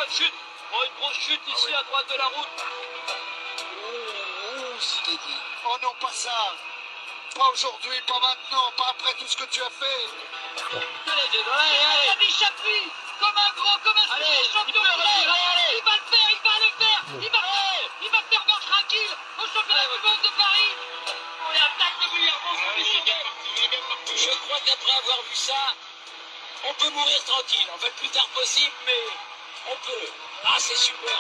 chute. Oh, une grosse chute ici à droite de la route. Zinedine. Oh non, pas ça. Pas aujourd'hui, pas maintenant, pas après tout ce que tu as fait. Allez, Chapuis, comme un grand, comme un champion du monde. Il va le faire, il va le faire. Il va faire voir tranquille au championnat du monde de Paris. On attaque régulièrement. Je crois qu'après avoir vu ça, on peut mourir tranquille. En fait, le plus tard possible, mais on peut. Ah, c'est super.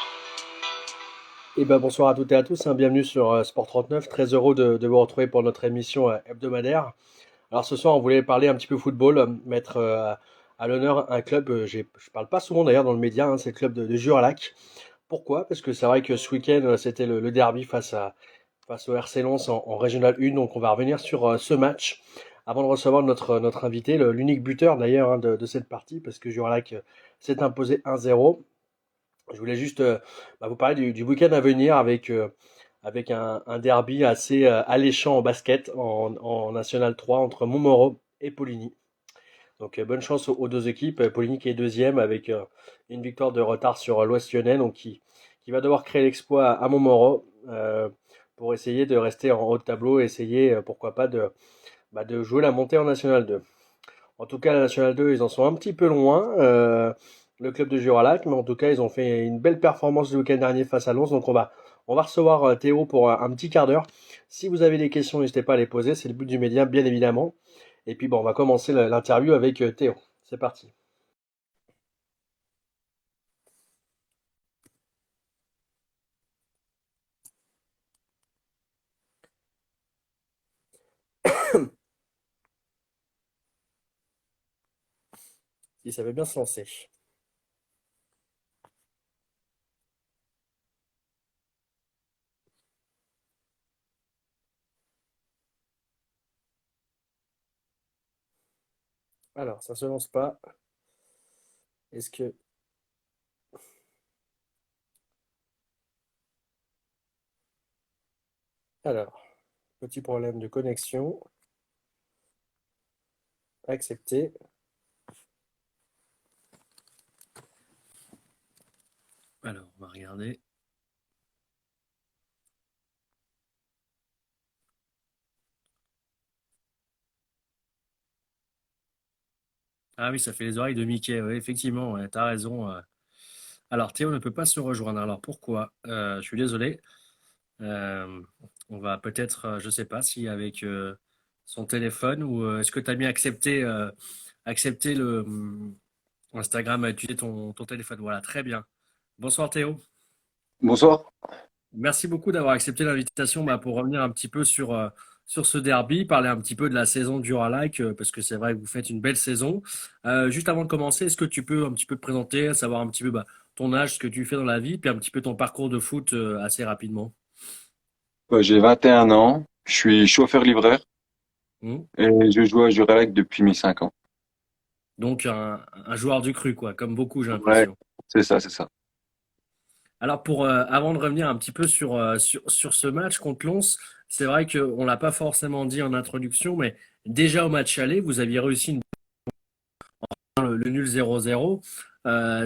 Et ben bonsoir à toutes et à tous, hein, bienvenue sur Sport 39, très heureux de vous retrouver pour notre émission hebdomadaire. Alors ce soir on voulait parler un petit peu football, mettre à l'honneur un club, je parle pas souvent d'ailleurs dans le média, hein, c'est le club de Juralac. Pourquoi? Parce que c'est vrai que ce week-end c'était le derby face au RC Lens en Régional 1, donc on va revenir sur ce match avant de recevoir notre invité, l'unique buteur d'ailleurs, hein, de cette partie, parce que Juralac s'est imposé 1-0. Je voulais juste vous parler du week-end à venir avec un derby assez alléchant en basket en National 3 entre Montmoreau et Poligny. Donc bonne chance aux deux équipes. Poligny qui est deuxième avec une victoire de retard sur l'Ouest Lyonnais, donc qui va devoir créer l'exploit à Montmoreau pour essayer de rester en haut de tableau et essayer pourquoi pas de jouer la montée en National 2. En tout cas, la National 2, ils en sont un petit peu loin, le club de Juralac, mais en tout cas, ils ont fait une belle performance le week-end dernier face à Lens. Donc, on va recevoir Théo pour un petit quart d'heure. Si vous avez des questions, n'hésitez pas à les poser. C'est le but du média, bien évidemment. Et puis, bon, on va commencer l'interview avec Théo. C'est parti. Si ça veut bien se lancer. Alors, ça se lance pas. Est-ce que... Alors, petit problème de connexion. Accepté. Alors, on va regarder. Ah oui, ça fait les oreilles de Mickey. Oui, effectivement, ouais, t'as raison. Alors, Théo ne peut pas se rejoindre. Alors, pourquoi? Je suis désolé. Euh, on va peut-être, je sais pas si avec son téléphone ou est-ce que tu as mis accepter le Instagram, utiliser ton téléphone. Voilà, très bien. Bonsoir Théo. Bonsoir. Merci beaucoup d'avoir accepté l'invitation pour revenir un petit peu sur ce derby, parler un petit peu de la saison du Juralac, parce que c'est vrai que vous faites une belle saison. Juste avant de commencer, est-ce que tu peux un petit peu te présenter, savoir un petit peu ton âge, ce que tu fais dans la vie, puis un petit peu ton parcours de foot assez rapidement. J'ai 21 ans, je suis chauffeur-livreur Hmm. et je joue à Juralac depuis mes 5 ans. Donc un joueur du cru, quoi, comme beaucoup, j'ai Ouais, l'impression. c'est ça, c'est ça. Alors avant de revenir un petit peu sur ce match contre Lens, c'est vrai qu'on l'a pas forcément dit en introduction, mais déjà au match aller, vous aviez réussi le nul 0-0.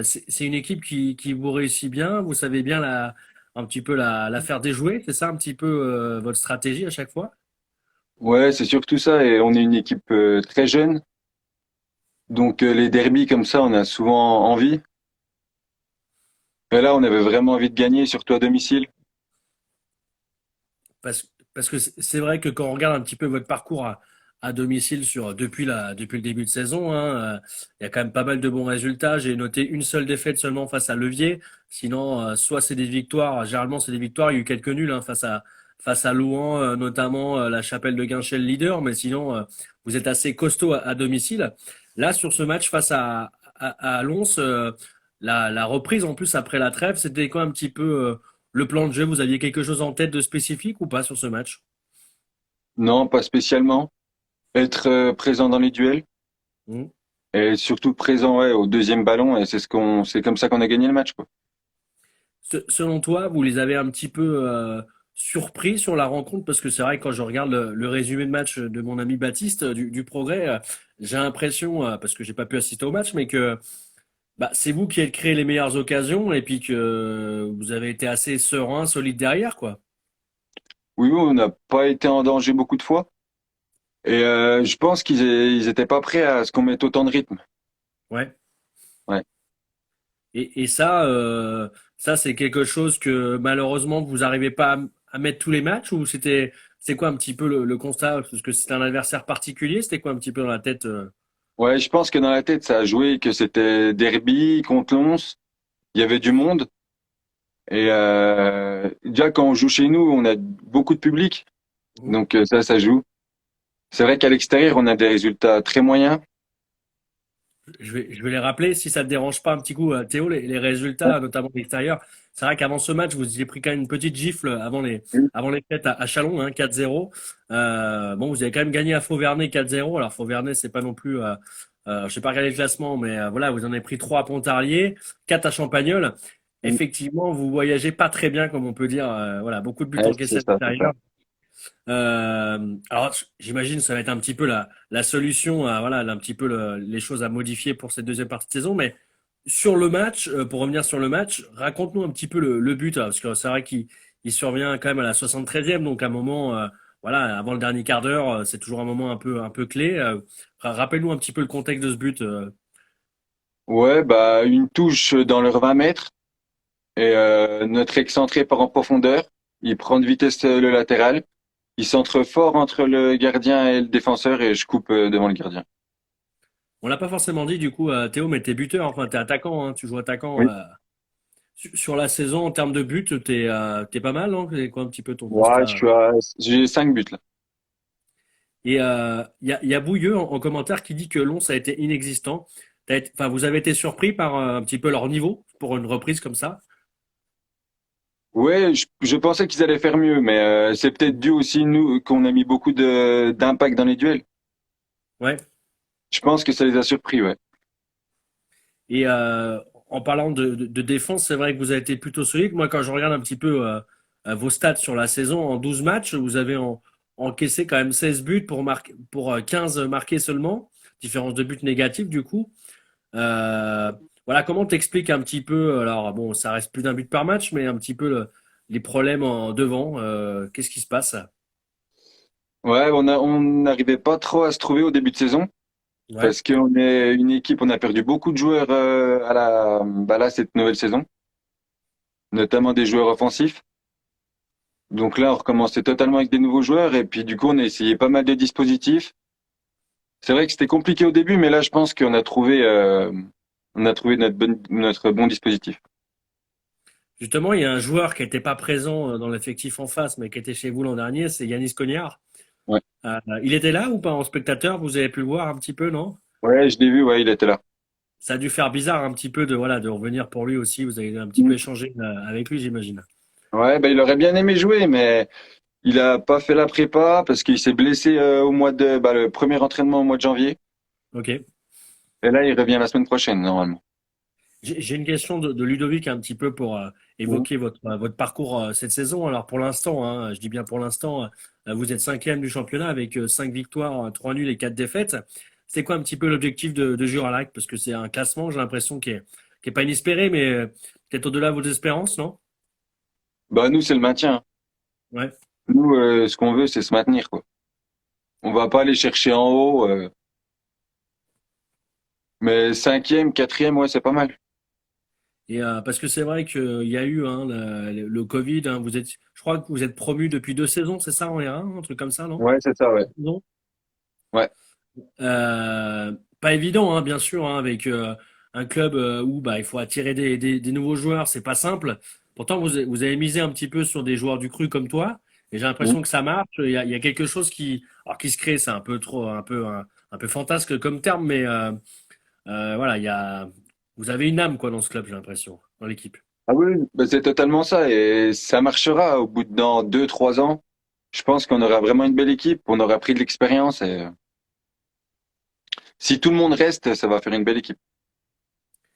C'est une équipe qui vous réussit bien, vous savez bien un petit peu la faire déjouer, c'est ça un petit peu votre stratégie à chaque fois? Ouais, c'est surtout ça et on est une équipe très jeune, donc les derbies comme ça, on a souvent envie. Et là, on avait vraiment envie de gagner, surtout à domicile. Parce que c'est vrai que quand on regarde un petit peu votre parcours à domicile depuis le début de saison, hein, il y a quand même pas mal de bons résultats. J'ai noté une seule défaite seulement face à Levier. Sinon, soit c'est des victoires, généralement c'est des victoires. Il y a eu quelques nuls hein, face à Louhans, notamment la Chapelle de Guinchel leader. Mais sinon, vous êtes assez costaud à domicile. Là, sur ce match face à Lens, la reprise en plus après la trêve, c'était quoi un petit peu le plan de jeu? Vous aviez quelque chose en tête de spécifique ou pas sur ce match? Non, pas spécialement. Être présent dans les duels Hmm. et surtout présent ouais, au deuxième ballon et c'est comme ça qu'on a gagné le match, quoi. Selon toi, vous les avez un petit peu surpris sur la rencontre parce que c'est vrai que quand je regarde le résumé de match de mon ami Baptiste du Progrès, j'ai l'impression, parce que j'ai pas pu assister au match, mais que Bah, c'est vous qui avez créé les meilleures occasions et puis que vous avez été assez serein, solide derrière, quoi. Oui, oui, on n'a pas été en danger beaucoup de fois. Et je pense ils étaient pas prêts à ce qu'on mette autant de rythme. Ouais. Ouais. Et ça, ça c'est quelque chose que malheureusement vous n'arrivez pas à mettre tous les matchs ou c'est quoi un petit peu le constat? Parce que c'était un adversaire particulier, c'était quoi un petit peu dans la tête? Ouais, je pense que dans la tête, ça a joué, que c'était derby contre Lens. Il y avait du monde. Et déjà, quand on joue chez nous, on a beaucoup de public. Mhm. Donc ça joue. C'est vrai qu'à l'extérieur, on a des résultats très moyens. Je vais les rappeler si ça te dérange pas un petit coup, Théo, les résultats, notamment à l'extérieur. C'est vrai qu'avant ce match, vous avez pris quand même une petite gifle avant les fêtes à Chalon, hein, 4-0. Bon, vous avez quand même gagné à Fauvernay 4-0. Alors Fauvernay, c'est pas non plus, je sais pas regarder le classement, mais voilà, vous en avez pris 3 à Pontarlier, 4 à Champagnole. Effectivement, vous voyagez pas très bien, comme on peut dire. Voilà, beaucoup de buts Ouais, encaissés à c'est ça. l'extérieur. Alors, j'imagine que ça va être un petit peu la solution, voilà, un petit peu les choses à modifier pour cette deuxième partie de saison. Mais sur le match, pour revenir sur le match, raconte-nous un petit peu le but, là, parce que c'est vrai qu'il survient quand même à la 73e, donc à un moment, voilà, avant le dernier quart d'heure, c'est toujours un moment un peu clé. Rappelle-nous un petit peu le contexte de ce but. Ouais, bah une touche dans leurs 20 mètres et notre excentré part en profondeur. Il prend de vitesse le latéral. Il centre fort entre le gardien et le défenseur et je coupe devant le gardien. On l'a pas forcément dit du coup, Théo, mais t'es buteur, enfin t'es attaquant, hein, tu joues attaquant. Oui. Sur la saison, en termes de buts, t'es pas mal, non? C'est quoi un petit peu ton Ouais, constat? j'ai 5 buts là. Et il y a Bouilleux en commentaire qui dit que Lons a été inexistant. Enfin, vous avez été surpris par un petit peu leur niveau pour une reprise comme ça? Ouais, je pensais qu'ils allaient faire mieux, mais c'est peut-être dû aussi nous qu'on a mis beaucoup de d'impact dans les duels. Ouais. Je pense que ça les a surpris, ouais. Et en parlant de défense, c'est vrai que vous avez été plutôt solide. Moi, quand je regarde un petit peu vos stats sur la saison, en 12 matchs, vous avez encaissé quand même 16 buts pour 15 marqués seulement. Différence de buts négatifs, du coup. Euh, voilà, comment t'expliques un petit peu, alors bon, ça reste plus d'un but par match, mais un petit peu les problèmes en devant, qu'est-ce qui se passe? Ouais, on n'arrivait pas trop à se trouver au début de saison Ouais. parce qu'on est une équipe, on a perdu beaucoup de joueurs à bah là cette nouvelle saison, notamment des joueurs offensifs. Donc là, on recommençait totalement avec des nouveaux joueurs et puis du coup, on a essayé pas mal de dispositifs. C'est vrai que c'était compliqué au début, mais là, je pense on a trouvé notre bon dispositif. Justement, il y a un joueur qui n'était pas présent dans l'effectif en face, mais qui était chez vous l'an dernier, c'est Yanis Cognard. Ouais, Il était là ou pas en spectateur? Vous avez pu le voir un petit peu, non? ouais, je l'ai vu, ouais, il était là. Ça a dû faire bizarre un petit peu de voilà de revenir pour lui aussi. Vous avez un petit peu échangé avec lui, j'imagine. Ouais, bah, il aurait bien aimé jouer, mais il a pas fait la prépa parce qu'il s'est blessé le premier entraînement au mois de janvier. Ok. Et là, il revient la semaine prochaine, normalement. J'ai une question de Ludovic un petit peu pour Mhm. évoquer votre parcours cette saison. Alors pour l'instant, hein, je dis bien pour l'instant, vous êtes cinquième du championnat avec 5 victoires, 3 nuls et 4 défaites. C'est quoi un petit peu l'objectif de Juralac? Parce que c'est un classement, j'ai l'impression, qui est pas inespéré, mais peut-être au-delà de vos espérances, non? Bah, nous, c'est le maintien. Ouais. Nous, ce qu'on veut, c'est se maintenir, quoi. On va pas aller chercher en haut, mais cinquième, quatrième, ouais, c'est pas mal. Et parce que c'est vrai qu'il y a eu hein, le Covid. Hein, je crois que vous êtes promu depuis 2 saisons, c'est ça en R1, un truc comme ça, non? Ouais, c'est ça, ouais. Non. Ouais. Pas évident, hein, bien sûr, hein, avec un club où bah, il faut attirer des nouveaux joueurs, c'est pas simple. Pourtant, vous avez misé un petit peu sur des joueurs du cru comme toi, et j'ai Mhm. l'impression que ça marche. Il y a quelque chose qui se crée, c'est un peu trop, un peu fantasque comme terme, mais voilà, vous avez une âme quoi dans ce club, j'ai l'impression, dans l'équipe. Ah oui, bah, c'est totalement ça. Et ça marchera au bout de dans 2, 3 ans. Je pense qu'on aura vraiment une belle équipe, on aura pris de l'expérience et si tout le monde reste, ça va faire une belle équipe.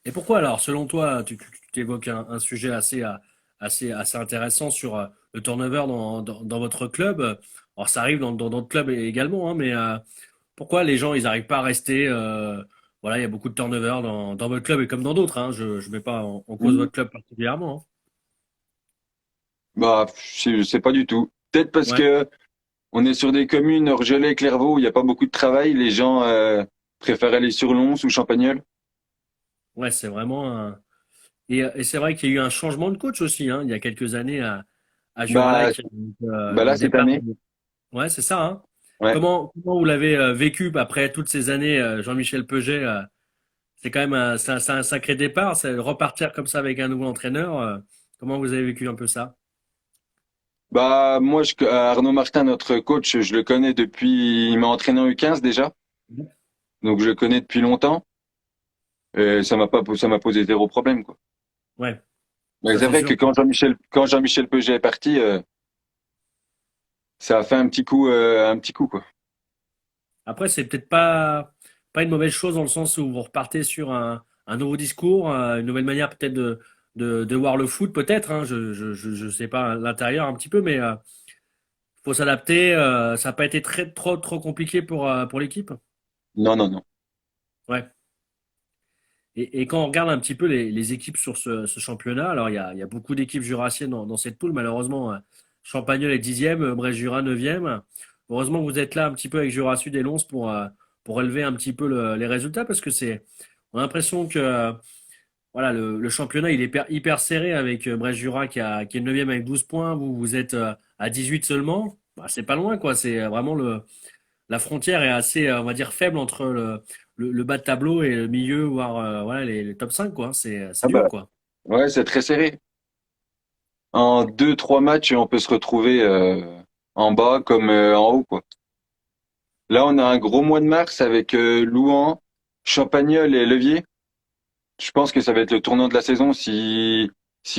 Et pourquoi alors, selon toi, tu évoques un sujet assez intéressant sur le turnover dans votre club. Alors ça arrive dans d'autres clubs également, hein, mais pourquoi les gens ils n'arrivent pas à rester? voilà, il y a beaucoup de turnover dans votre club et comme dans d'autres, hein. Je ne mets pas en cause Mhm. votre club particulièrement, hein. Bah, je sais pas du tout. Peut-être parce Ouais, que on est sur des communes, Orgelet, Clairvaux, où il n'y a pas beaucoup de travail. Les gens préfèrent aller sur Lons ou Champagnole. ouais, c'est vraiment un. Et c'est vrai qu'il y a eu un changement de coach aussi, hein, il y a quelques années à Bah, Juralac. Donc, là, le cette départ. année. Ouais, c'est ça, hein. Ouais. Comment vous l'avez vécu après toutes ces années, Jean-Michel Peget? C'est quand même c'est un sacré départ, c'est repartir comme ça avec un nouveau entraîneur. Comment vous avez vécu un peu ça? Bah, moi, Arnaud Martin, notre coach, je le connais depuis, il m'a entraîné en U15 déjà. Donc, je le connais depuis longtemps. Et ça m'a posé zéro problème, quoi. Ouais, Mais ça c'est c'est vrai sûr. que quand Jean-Michel Peget est parti, ça a fait un petit coup, quoi. Après, c'est peut-être pas une mauvaise chose dans le sens où vous repartez sur un nouveau discours, une nouvelle manière peut-être de voir le foot, peut-être, hein. Je sais pas l'intérieur un petit peu, mais faut s'adapter. Ça n'a pas été trop compliqué pour l'équipe. Non, non, non. Ouais. Et quand on regarde un petit peu les équipes sur ce championnat, alors il y a beaucoup d'équipes jurassiennes dans cette poule, malheureusement. Champagnol est dixième, Brest-Jura neuvième. Heureusement que vous êtes là un petit peu avec Jura Sud et Lons pour élever un petit peu les résultats parce que on a l'impression que voilà, le championnat il est hyper serré avec Brest-Jura qui est neuvième avec 12 points. Vous êtes à 18 seulement. Bah, c'est pas loin, quoi. C'est vraiment la frontière est assez, on va dire, faible entre le bas de tableau et le milieu, voire voilà, les top 5 quoi. C'est Ah dur, bah, quoi. ouais, c'est très serré. En deux, trois matchs, on peut se retrouver en bas comme en haut, quoi. Là, on a un gros mois de mars avec Louhans, Champagnole et Levier. Je pense que ça va être le tournant de la saison. Si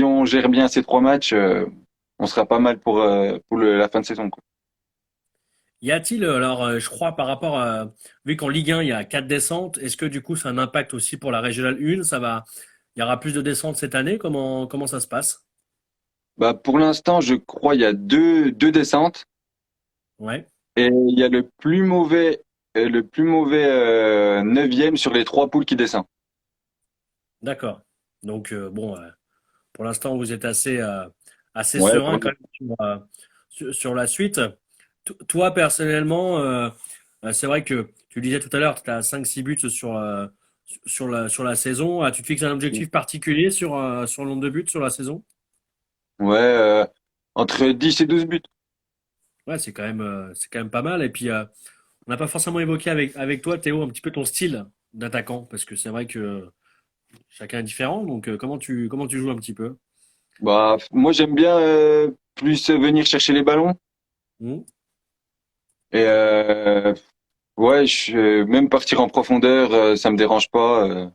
on gère bien ces trois matchs, on sera pas mal pour la fin de saison, quoi. Y a-t-il, alors, je crois, par rapport à, vu qu'en Ligue 1, il y a 4 descentes, est-ce que du coup, ça a un impact aussi pour la Régionale 1? Il y aura plus de descentes cette année? Comment ça se passe? Bah, pour l'instant, je crois il y a deux descentes Ouais, et il y a le plus mauvais neuvième sur les trois poules qui descend. d'accord. Donc, bon, pour l'instant, vous êtes assez Ouais, serein quand même sur la suite. Toi, personnellement, c'est vrai que tu disais tout à l'heure, tu as 5-6 buts sur la saison. Tu te fixes un objectif particulier sur le nombre de buts sur la saison? ouais, entre 10 et 12 buts. Ouais, c'est quand même pas mal. Et puis, on n'a pas forcément évoqué avec toi, Théo, un petit peu ton style d'attaquant, parce que c'est vrai que chacun est différent. Donc, comment tu joues un petit peu? Bah, moi, j'aime bien plus venir chercher les ballons. Hmm. Et ouais, même partir en profondeur, ça me dérange pas.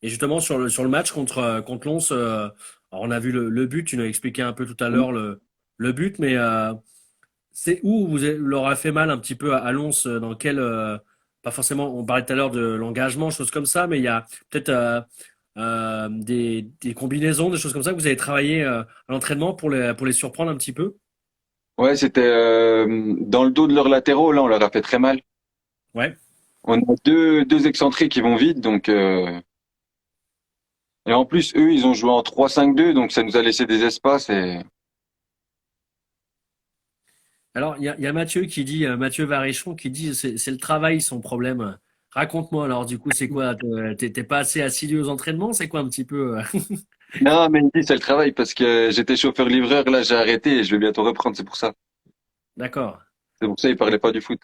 Et justement, sur le match contre Lens, alors on a vu le but, tu nous as expliqué un peu tout à Mm. l'heure le but, mais c'est où leur a fait mal un petit peu à Lens, dans quel, pas forcément, on parlait tout à l'heure de l'engagement, choses comme ça, mais il y a peut-être des combinaisons, des choses comme ça que vous avez travaillé à l'entraînement pour les surprendre un petit peu. Ouais, c'était dans le dos de leurs latéraux, là, on leur a fait très mal. Ouais. On a deux excentrés qui vont vite, donc et en plus, eux, ils ont joué en 3-5-2, donc ça nous a laissé des espaces et Alors, il y a Mathieu qui dit, Mathieu Varéchon qui dit, c'est le travail son problème. Raconte-moi alors, du coup, c'est quoi? T'es pas assez assidu aux entraînements? C'est quoi un petit peu? non, mais il dit c'est le travail parce que j'étais chauffeur-livreur, là, j'ai arrêté et je vais bientôt reprendre, c'est pour ça. D'accord. C'est pour ça, il parlait pas du foot.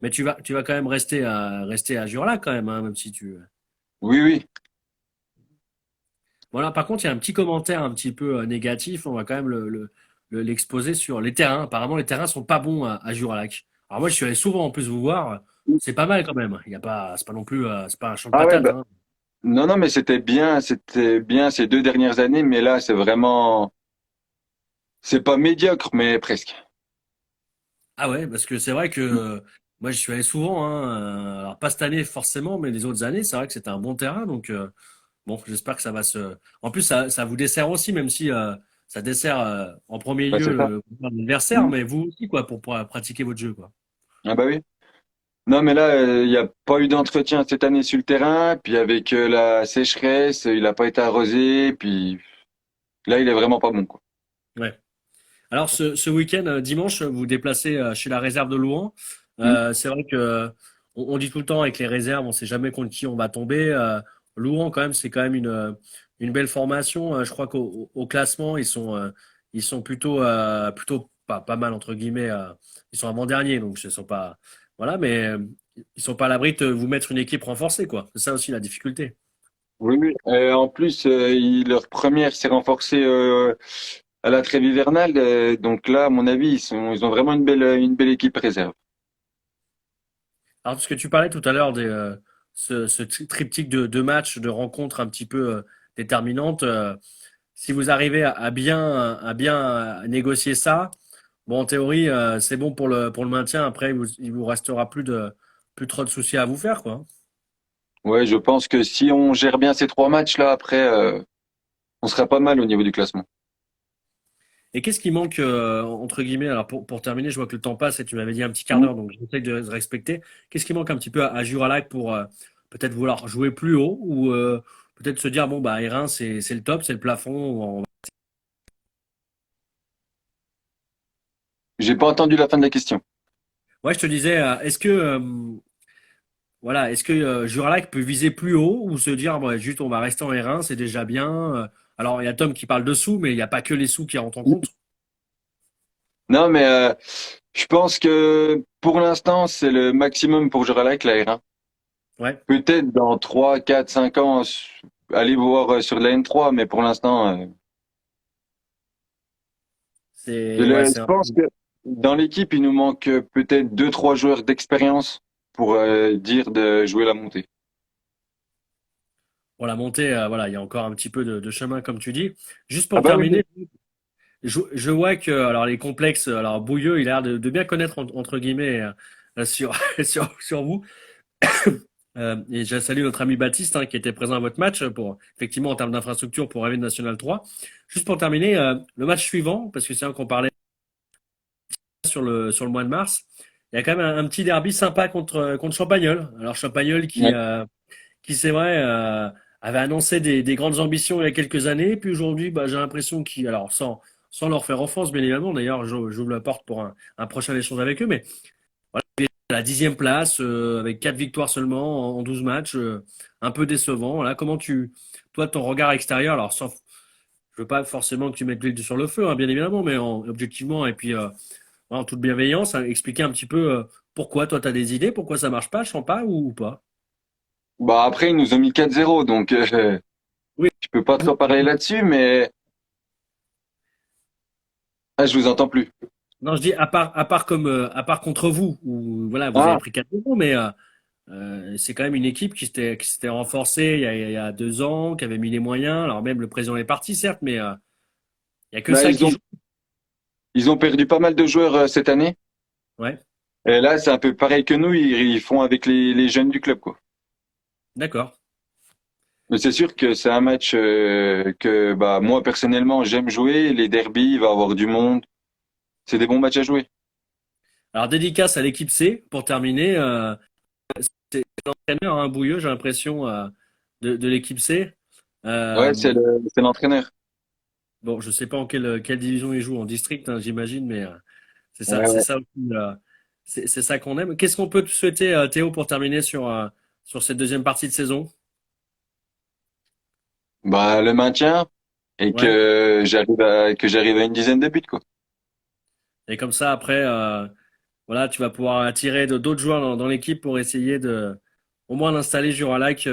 Mais tu vas quand même rester à Jurlac quand même, hein, même si tu. Oui, oui. Voilà. Par contre, il y a un petit commentaire un petit peu négatif. On va quand même l'exposer sur les terrains. Apparemment, les terrains sont pas bons à Jurlac. Alors moi, je suis allé souvent en plus vous voir. C'est pas mal quand même. Il y a pas, c'est pas non plus, c'est pas un champ de Ah ouais, patates, bah, hein. non, non, mais c'était bien ces deux dernières années, mais là, c'est pas médiocre, mais presque. Ah ouais, parce que c'est vrai que moi, je suis allé souvent, hein. Alors pas cette année forcément, mais les autres années, c'est vrai que c'était un bon terrain. Donc bon, j'espère que ça va se. En plus, ça vous dessert aussi, même si ça dessert en premier Bah, lieu c'est ça. l'adversaire, Mm. mais vous aussi, quoi, pour pratiquer votre jeu, quoi. Ah bah oui. Non, mais là, il n'y a pas eu d'entretien cette année sur le terrain. Puis avec la sécheresse, il n'a pas été arrosé. Puis là, il est vraiment pas bon, quoi. Ouais. Alors ce week-end, dimanche, vous vous déplacez chez la réserve de Louhans. Mm. C'est vrai que on dit tout le temps avec les réserves, on sait jamais contre qui on va tomber. Louhans, quand même, c'est quand même une belle formation. Je crois qu'au classement, ils sont plutôt pas mal entre guillemets. Ils sont avant-dernier, donc ce sont pas voilà, mais ils sont pas à l'abri de vous mettre une équipe renforcée, quoi. C'est ça aussi la difficulté. Oui, oui. En plus, leur première s'est renforcée à la trêve hivernale. Donc là, à mon avis, ils ont vraiment une belle équipe réserve. Alors, parce que tu parlais tout à l'heure ce triptyque de matchs, de rencontres un petit peu déterminantes. Si vous arrivez à bien négocier ça, bon, en théorie, c'est bon pour le maintien. Après, il vous restera plus trop de soucis à vous faire, quoi. Ouais, je pense que si on gère bien ces trois matchs-là, après, on sera pas mal au niveau du classement. Et qu'est-ce qui manque, entre guillemets, alors pour terminer, je vois que le temps passe et tu m'avais dit un petit quart d'heure, donc j'essaie de respecter. Qu'est-ce qui manque un petit peu à Juralac pour peut-être vouloir jouer plus haut ou peut-être se dire, bon, bah, R1, c'est le top, c'est le plafond. J'ai pas entendu la fin de la question. Ouais, je te disais, est-ce que Juralac peut viser plus haut ou se dire, bon, juste on va rester en R1, c'est déjà bien. Alors, il y a Tom qui parle de sous, mais il n'y a pas que les sous qui rentrent en compte. Non, mais je pense que pour l'instant, c'est le maximum pour Juralac, la R1. Ouais, Peut-être dans 3, 4, 5 ans, aller voir sur la N3, mais pour l'instant, c'est je pense que dans l'équipe, il nous manque peut-être deux, trois joueurs d'expérience pour dire de jouer la montée. pour la montée, voilà, il y a encore un petit peu de chemin, comme tu dis. Juste Ah pour bah oui, oui. terminer, je vois que alors les complexes, alors Bouilleux, il a l'air de bien connaître entre guillemets sur, sur vous. Et je salue notre ami Baptiste qui était présent à votre match pour effectivement en termes d'infrastructure pour arriver de National 3. Juste pour terminer, le match suivant, parce que c'est un qu'on parlait sur le mois de mars, il y a quand même un petit derby sympa contre Champagnol. Alors Champagnol Ouais. qui c'est vrai, avait annoncé des grandes ambitions il y a quelques années, puis aujourd'hui, bah, j'ai l'impression qu'ils, alors sans leur faire offense, bien évidemment, d'ailleurs, j'ouvre la porte pour un prochain échange avec eux, mais à la 10e place, avec 4 victoires seulement en 12 matchs, un peu décevant. Voilà, toi, ton regard extérieur, alors je veux pas forcément que tu mettes l'huile sur le feu, hein, bien évidemment, mais objectivement, et puis en toute bienveillance, hein, expliquer un petit peu pourquoi toi, tu as des idées, pourquoi ça marche pas, Champa ou pas? Bah après, ils nous ont mis 4-0, donc Oui. je peux pas trop parler là-dessus, mais ah, je vous entends plus. Non, je dis à part contre vous, où voilà, vous avez Ah, pris 4-0, mais c'est quand même une équipe qui s'était renforcée il y a 2 ans, qui avait mis les moyens. Alors même le président est parti, certes, mais il y a que bah ça qui joue. ils ont perdu pas mal de joueurs cette année. Ouais, Et là, c'est un peu pareil que nous, ils font avec les jeunes du club, quoi. d'accord. Mais c'est sûr que c'est un match que bah moi personnellement j'aime jouer. Les derbies, il va y avoir du monde. C'est des bons matchs à jouer. Alors dédicace à l'équipe C pour terminer. C'est l'entraîneur, hein, Bouilleux, j'ai l'impression de l'équipe C. Ouais, Euh, c'est l'entraîneur. bon, je sais pas en quelle division il joue, en district, hein, j'imagine, mais Ouais, c'est ouais. ça aussi, c'est ça qu'on aime. Qu'est-ce qu'on peut te souhaiter, Théo, pour terminer sur cette deuxième partie de saison? Bah le maintien et Ouais. que j'arrive à une dizaine de buts, quoi. Et comme ça, après, voilà, tu vas pouvoir attirer d'autres joueurs dans l'équipe pour essayer de, au moins d'installer Juralac,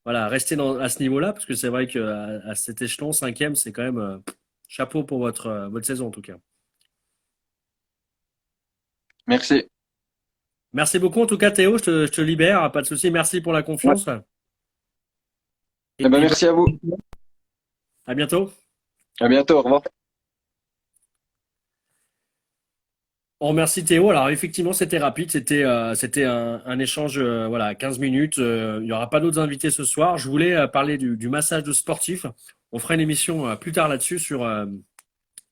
voilà, rester à ce niveau-là, parce que c'est vrai à cet échelon, 5e, c'est quand même chapeau pour votre saison en tout cas. Merci. Merci beaucoup en tout cas, Théo, je te libère, pas de souci. Merci pour la Ouais. confiance. Et Eh ben puis, merci à vous. à bientôt. À bientôt. Au revoir. On remercie Théo. Alors effectivement, c'était rapide, c'était un échange voilà, 15 minutes. Il n'y aura pas d'autres invités ce soir. Je voulais parler du massage de sportif. On fera une émission plus tard là-dessus sur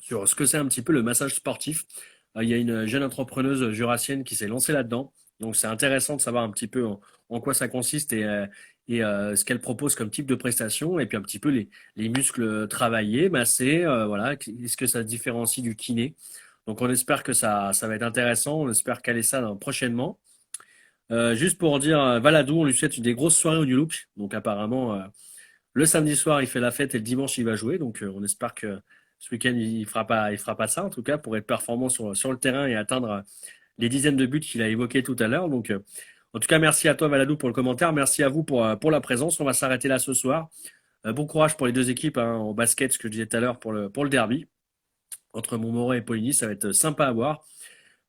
ce que c'est un petit peu le massage sportif. Il y a une jeune entrepreneuse jurassienne qui s'est lancée là-dedans. Donc c'est intéressant de savoir un petit peu en quoi ça consiste et ce qu'elle propose comme type de prestation, et puis un petit peu les muscles travaillés, massés, voilà, est-ce que ça se différencie du kiné? Donc on espère que ça va être intéressant, on espère caler ça prochainement. Juste pour dire, Valadou, on lui souhaite des grosses soirées au New Look. Donc apparemment, le samedi soir, il fait la fête et le dimanche, il va jouer. Donc on espère que ce week-end, il fera pas ça, en tout cas, pour être performant sur le terrain et atteindre les dizaines de buts qu'il a évoqués tout à l'heure. Donc en tout cas, merci à toi, Valadou, pour le commentaire. Merci à vous pour la présence. On va s'arrêter là ce soir. Bon courage pour les deux équipes hein, en basket, ce que je disais tout à l'heure pour le derby. Entre Montmoret et Poligny, ça va être sympa à voir.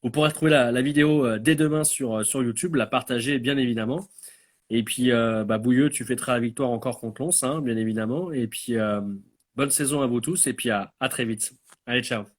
Vous pourrez retrouver la vidéo dès demain sur YouTube, la partager bien évidemment. Et puis, Bouilleux, tu fêteras la victoire encore contre Lens, hein, bien évidemment. Et puis, bonne saison à vous tous et puis à très vite. Allez, ciao.